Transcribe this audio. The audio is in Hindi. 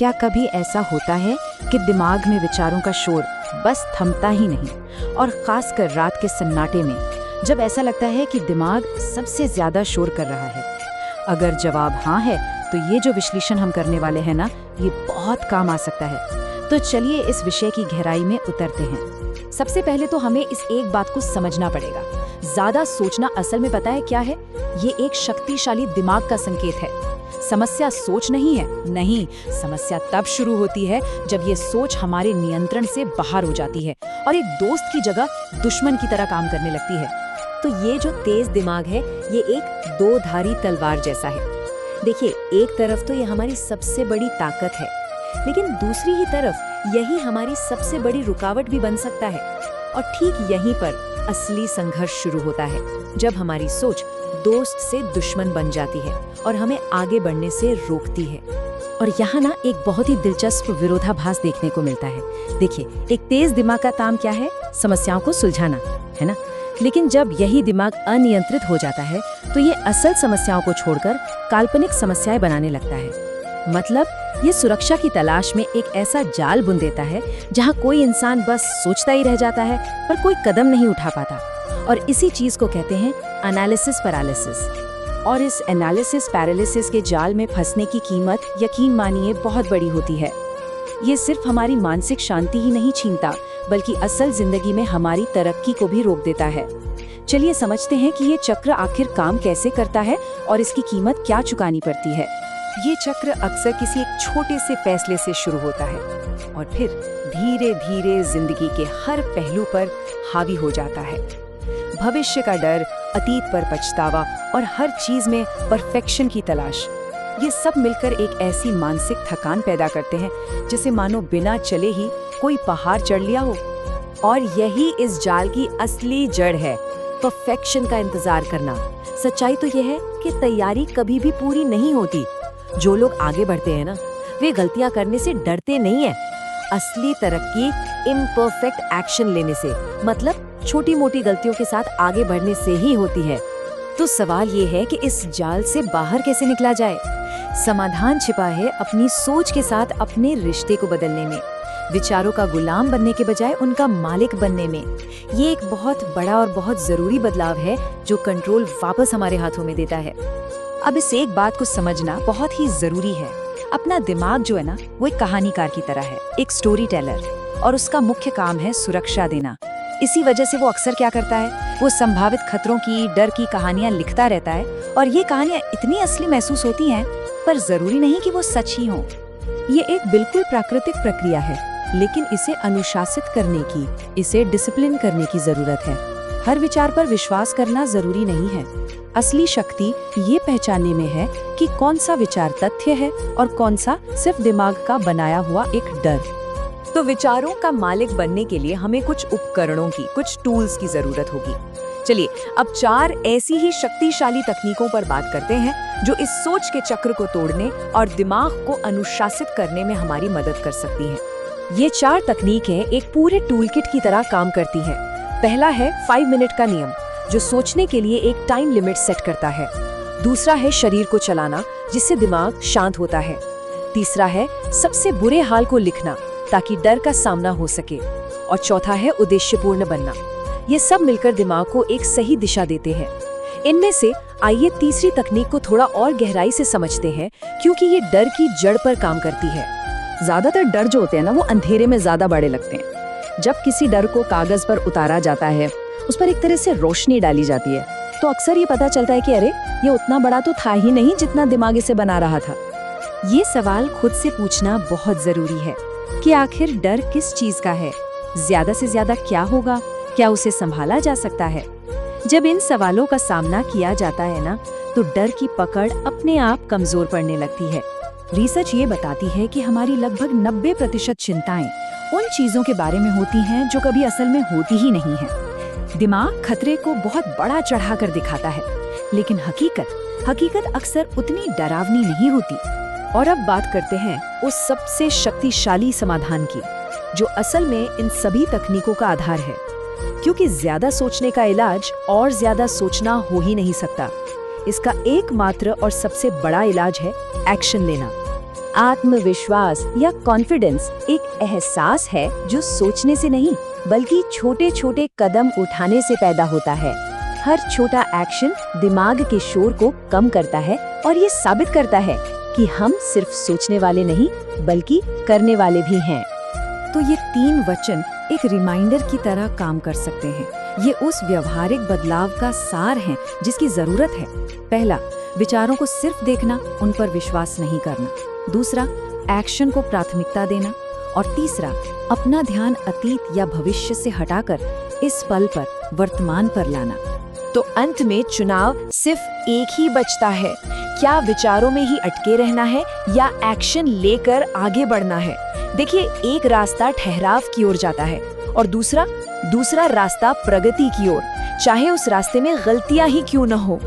क्या कभी ऐसा होता है कि दिमाग में विचारों का शोर बस थमता ही नहीं, और खासकर रात के सन्नाटे में, जब ऐसा लगता है कि दिमाग सबसे ज्यादा शोर कर रहा है? अगर जवाब हाँ है तो ये जो विश्लेषण हम करने वाले हैं ना, ये बहुत काम आ सकता है। तो चलिए इस विषय की गहराई में उतरते हैं। सबसे पहले तो हमें इस एक बात को समझना पड़ेगा, ज्यादा सोचना असल में पता है क्या है? ये एक शक्तिशाली दिमाग का संकेत है। समस्या सोच नहीं है, नहीं, समस्या तब शुरू होती है जब ये सोच हमारे नियंत्रण से बाहर हो जाती है और एक दोस्त की जगह दुश्मन की तरह काम करने लगती है। तो ये जो तेज दिमाग है, ये एक दो धारी तलवार जैसा है। देखिए, एक तरफ तो ये हमारी सबसे बड़ी ताकत है, लेकिन दूसरी ही तरफ यही हमारी सबसे बड़ी रुकावट भी बन सकता है। और ठीक यहीं पर असली संघर्ष शुरू होता है, जब हमारी सोच दोस्त से दुश्मन बन जाती है और हमें आगे बढ़ने से रोकती है। और यहाँ ना एक बहुत ही दिलचस्प विरोधाभास देखने को मिलता है। देखिए, एक तेज दिमाग का काम क्या है? समस्याओं को सुलझाना, है ना? लेकिन जब यही दिमाग अनियंत्रित हो जाता है तो ये असल समस्याओं को छोड़कर काल्पनिक समस्याएं बनाने लगता है। मतलब ये सुरक्षा की तलाश में एक ऐसा जाल बुन देता है जहाँ कोई इंसान बस सोचता ही रह जाता है पर कोई कदम नहीं उठा पाता। और इसी चीज को कहते हैं एनालिसिस पैरालिसिस। और इस एनालिसिस पैरालिसिस के जाल में फंसने की कीमत, यकीन मानिए, बहुत बड़ी होती है। ये सिर्फ हमारी मानसिक शांति ही नहीं छीनता, बल्कि असल जिंदगी में हमारी तरक्की को भी रोक देता है। चलिए समझते हैं कि ये चक्र आखिर काम कैसे करता है और इसकी कीमत क्या चुकानी पड़ती है। ये चक्र अक्सर किसी एक छोटे से फैसले से शुरू होता है और फिर धीरे धीरे जिंदगी के हर पहलू पर हावी हो जाता है। भविष्य का डर, अतीत पर पछतावा और हर चीज में परफेक्शन की तलाश, ये सब मिलकर एक ऐसी मानसिक थकान पैदा करते हैं जैसे मानो बिना चले ही कोई पहाड़ चढ़ लिया हो। और यही इस जाल की असली जड़ है, परफेक्शन का इंतजार करना। सच्चाई तो यह है कि तैयारी कभी भी पूरी नहीं होती। जो लोग आगे बढ़ते हैं ना, वे गलतियां करने से डरते नहीं है। असली तरक्की इम्परफेक्ट एक्शन लेने से, मतलब छोटी मोटी गलतियों के साथ आगे बढ़ने से ही होती है। तो सवाल ये है कि इस जाल से बाहर कैसे निकला जाए? समाधान छिपा है अपनी सोच के साथ अपने रिश्ते को बदलने में, विचारों का गुलाम बनने के बजाय उनका मालिक बनने में। ये एक बहुत बड़ा और बहुत जरूरी बदलाव है जो कंट्रोल वापस हमारे हाथों में देता है। अब इस एक बात को समझना बहुत ही जरूरी है। अपना दिमाग जो है ना, वो एक कहानीकार की तरह है, एक स्टोरी टेलर, और उसका मुख्य काम है सुरक्षा देना। इसी वजह से वो अक्सर क्या करता है, वो संभावित खतरों की, डर की कहानियां लिखता रहता है। और ये कहानियां इतनी असली महसूस होती हैं, पर जरूरी नहीं कि वो सच ही हों। ये एक बिल्कुल प्राकृतिक प्रक्रिया है, लेकिन इसे अनुशासित करने की, इसे डिसिप्लिन करने की जरूरत है। हर विचार पर विश्वास करना जरूरी नहीं है। असली शक्ति ये पहचानने में है कि कौन सा विचार तथ्य है और कौन सा सिर्फ दिमाग का बनाया हुआ एक डर। तो विचारों का मालिक बनने के लिए हमें कुछ उपकरणों की, कुछ टूल्स की जरूरत होगी। चलिए अब 4 ऐसी ही शक्तिशाली तकनीकों पर बात करते हैं जो इस सोच के चक्र को तोड़ने और दिमाग को अनुशासित करने में हमारी मदद कर सकती हैं। ये 4 तकनीकें एक पूरे टूलकिट की तरह काम करती हैं। पहला है 5 मिनट का नियम, जो सोचने के लिए एक टाइम लिमिट सेट करता है। दूसरा है शरीर को चलाना, जिससे दिमाग शांत होता है। तीसरा है सबसे बुरे हाल को लिखना, ताकि डर का सामना हो सके। और चौथा है उद्देश्यपूर्ण बनना। ये सब मिलकर दिमाग को एक सही दिशा देते हैं। इनमें से आइए तीसरी तकनीक को थोड़ा और गहराई से समझते हैं, क्योंकि ये डर की जड़ पर काम करती है। ज्यादातर डर जो होते हैं ना, वो अंधेरे में ज्यादा बड़े लगते हैं। जब किसी डर को कागज पर उतारा जाता है, उस पर एक तरह से रोशनी डाली जाती है, तो अक्सर ये पता चलता है कि अरे, ये उतना बड़ा तो था ही नहीं जितना दिमाग इसे बना रहा था। ये सवाल खुद से पूछना बहुत जरूरी है कि आखिर डर किस चीज का है? ज्यादा से ज्यादा क्या होगा? क्या उसे संभाला जा सकता है? जब इन सवालों का सामना किया जाता है ना, तो डर की पकड़ अपने आप कमजोर पड़ने लगती है। रिसर्च ये बताती है कि हमारी लगभग 90% चिंताएं उन चीजों के बारे में होती हैं जो कभी असल में होती ही नहीं है। दिमाग खतरे को बहुत बड़ा चढ़ा कर दिखाता है, लेकिन हकीकत अक्सर उतनी डरावनी नहीं होती। और अब बात करते हैं उस सबसे शक्तिशाली समाधान की, जो असल में इन सभी तकनीकों का आधार है। क्योंकि ज्यादा सोचने का इलाज और ज्यादा सोचना हो ही नहीं सकता। इसका एकमात्र और सबसे बड़ा इलाज है एक्शन लेना। आत्मविश्वास या कॉन्फिडेंस एक एहसास है जो सोचने से नहीं बल्कि छोटे छोटे कदम उठाने से पैदा होता है। हर छोटा एक्शन दिमाग के शोर को कम करता है और ये साबित करता है कि हम सिर्फ सोचने वाले नहीं बल्कि करने वाले भी हैं। तो ये 3 वचन एक रिमाइंडर की तरह काम कर सकते हैं। ये उस व्यवहारिक बदलाव का सार है जिसकी जरूरत है। पहला, विचारों को सिर्फ देखना, उन पर विश्वास नहीं करना। दूसरा, एक्शन को प्राथमिकता देना। और तीसरा, अपना ध्यान अतीत या भविष्य से हटाकर इस पल पर, वर्तमान पर लाना। तो अंत में चुनाव सिर्फ एक ही बचता है, क्या विचारों में ही अटके रहना है या एक्शन लेकर आगे बढ़ना है। देखिए, एक रास्ता ठहराव की ओर जाता है और दूसरा रास्ता प्रगति की ओर, चाहे उस रास्ते में गलतियां ही क्यों न हो।